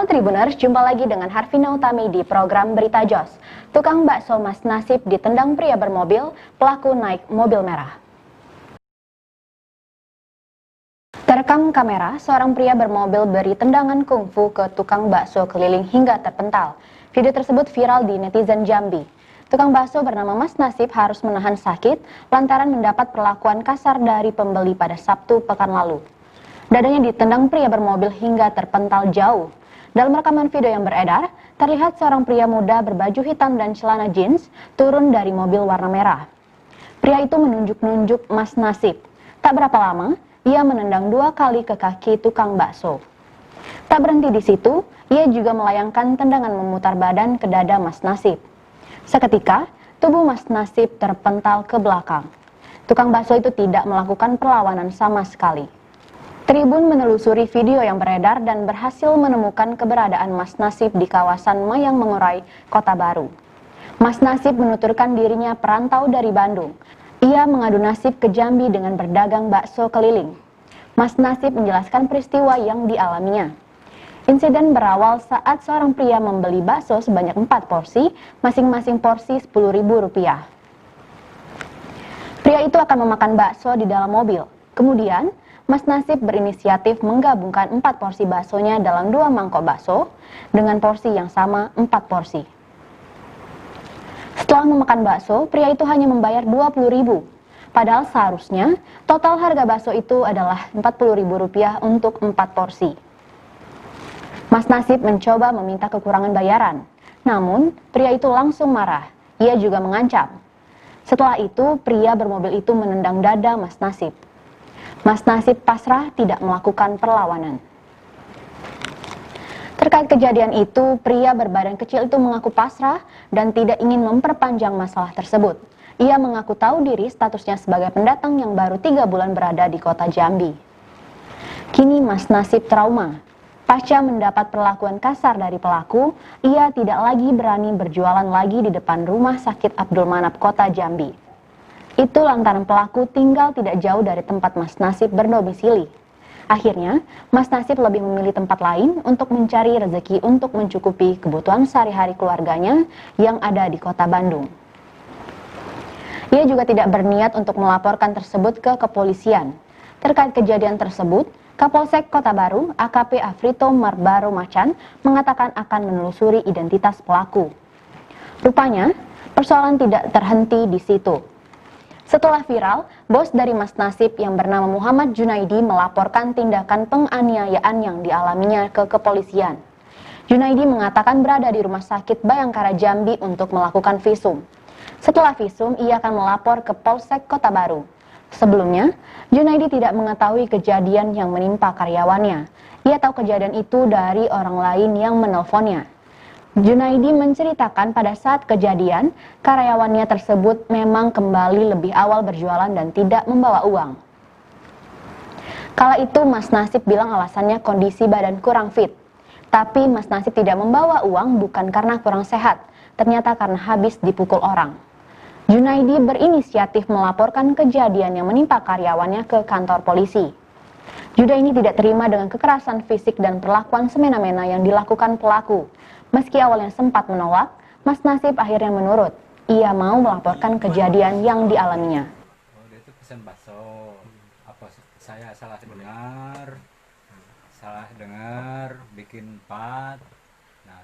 Tribuners, jumpa lagi dengan Harvina Utami di program Berita Jos. Tukang bakso Mas Nasib ditendang pria bermobil, pelaku naik mobil merah. Terekam kamera, seorang pria bermobil beri tendangan kungfu ke tukang bakso keliling hingga terpental. Video tersebut viral di netizen Jambi. Tukang bakso bernama Mas Nasib harus menahan sakit lantaran mendapat perlakuan kasar dari pembeli pada Sabtu pekan lalu. Dadanya ditendang pria bermobil hingga terpental jauh. Dalam rekaman video yang beredar, terlihat seorang pria muda berbaju hitam dan celana jeans turun dari mobil warna merah. Pria itu menunjuk-nunjuk Mas Nasib. Tak berapa lama, ia menendang 2 kali ke kaki tukang bakso. Tak berhenti di situ, ia juga melayangkan tendangan memutar badan ke dada Mas Nasib. Seketika, tubuh Mas Nasib terpental ke belakang. Tukang bakso itu tidak melakukan perlawanan sama sekali. Tribun menelusuri video yang beredar dan berhasil menemukan keberadaan Mas Nasib di kawasan Mayang Mengurai, Kota Baru. Mas Nasib menuturkan dirinya perantau dari Bandung. Ia mengadu nasib ke Jambi dengan berdagang bakso keliling. Mas Nasib menjelaskan peristiwa yang dialaminya. Insiden berawal saat seorang pria membeli bakso sebanyak 4 porsi, masing-masing porsi Rp10.000. Pria itu akan memakan bakso di dalam mobil. Kemudian, Mas Nasib berinisiatif menggabungkan 4 porsi baksonya dalam 2 mangkok bakso dengan porsi yang sama 4 porsi. Setelah memakan bakso, pria itu hanya membayar Rp20.000. Padahal seharusnya total harga bakso itu adalah Rp40.000 untuk 4 porsi. Mas Nasib mencoba meminta kekurangan bayaran. Namun, pria itu langsung marah. Ia juga mengancam. Setelah itu, pria bermobil itu menendang dada Mas Nasib. Mas Nasib pasrah tidak melakukan perlawanan. Terkait kejadian itu, pria berbadan kecil itu mengaku pasrah dan tidak ingin memperpanjang masalah tersebut. Ia mengaku tahu diri statusnya sebagai pendatang yang baru 3 bulan berada di kota Jambi. Kini Mas Nasib trauma. Pasca mendapat perlakuan kasar dari pelaku, ia tidak lagi berani berjualan lagi di depan rumah sakit Abdul Manap, kota Jambi. Itu lantaran pelaku tinggal tidak jauh dari tempat Mas Nasib berdomisili. Akhirnya, Mas Nasib lebih memilih tempat lain untuk mencari rezeki untuk mencukupi kebutuhan sehari-hari keluarganya yang ada di kota Bandung. Ia juga tidak berniat untuk melaporkan tersebut ke kepolisian. Terkait kejadian tersebut, Kapolsek Kota Baru, AKP Afrito Marbaro Macan, mengatakan akan menelusuri identitas pelaku. Rupanya, persoalan tidak terhenti di situ. Setelah viral, bos dari Mas Nasib yang bernama Muhammad Junaidi melaporkan tindakan penganiayaan yang dialaminya ke kepolisian. Junaidi mengatakan berada di Rumah Sakit Bayangkara Jambi untuk melakukan visum. Setelah visum, ia akan melapor ke Polsek Kota Baru. Sebelumnya, Junaidi tidak mengetahui kejadian yang menimpa karyawannya. Ia tahu kejadian itu dari orang lain yang menelponnya. Junaidi menceritakan pada saat kejadian, karyawannya tersebut memang kembali lebih awal berjualan dan tidak membawa uang. Kala itu Mas Nasib bilang alasannya kondisi badan kurang fit. Tapi Mas Nasib tidak membawa uang bukan karena kurang sehat, ternyata karena habis dipukul orang. Junaidi berinisiatif melaporkan kejadian yang menimpa karyawannya ke kantor polisi. Junaidi tidak terima dengan kekerasan fisik dan perlakuan semena-mena yang dilakukan pelaku. Meski awalnya sempat menolak, Mas Nasib akhirnya menurut. Ia mau melaporkan kejadian yang dialaminya. Oh, dia itu pesan bakso. Apa saya salah dengar, bikin 4. Nah,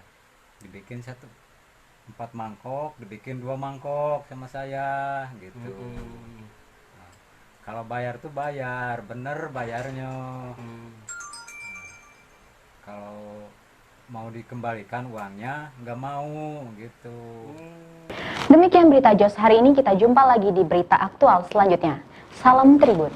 dibikin 4 mangkok, dibikin 2 mangkok sama saya, gitu. Nah, kalau bayar tuh bayar, bener bayarnya. Kalau mau dikembalikan uangnya nggak mau gitu. Demikian berita Jos hari ini, kita jumpa lagi di berita aktual selanjutnya. Salam Tribun.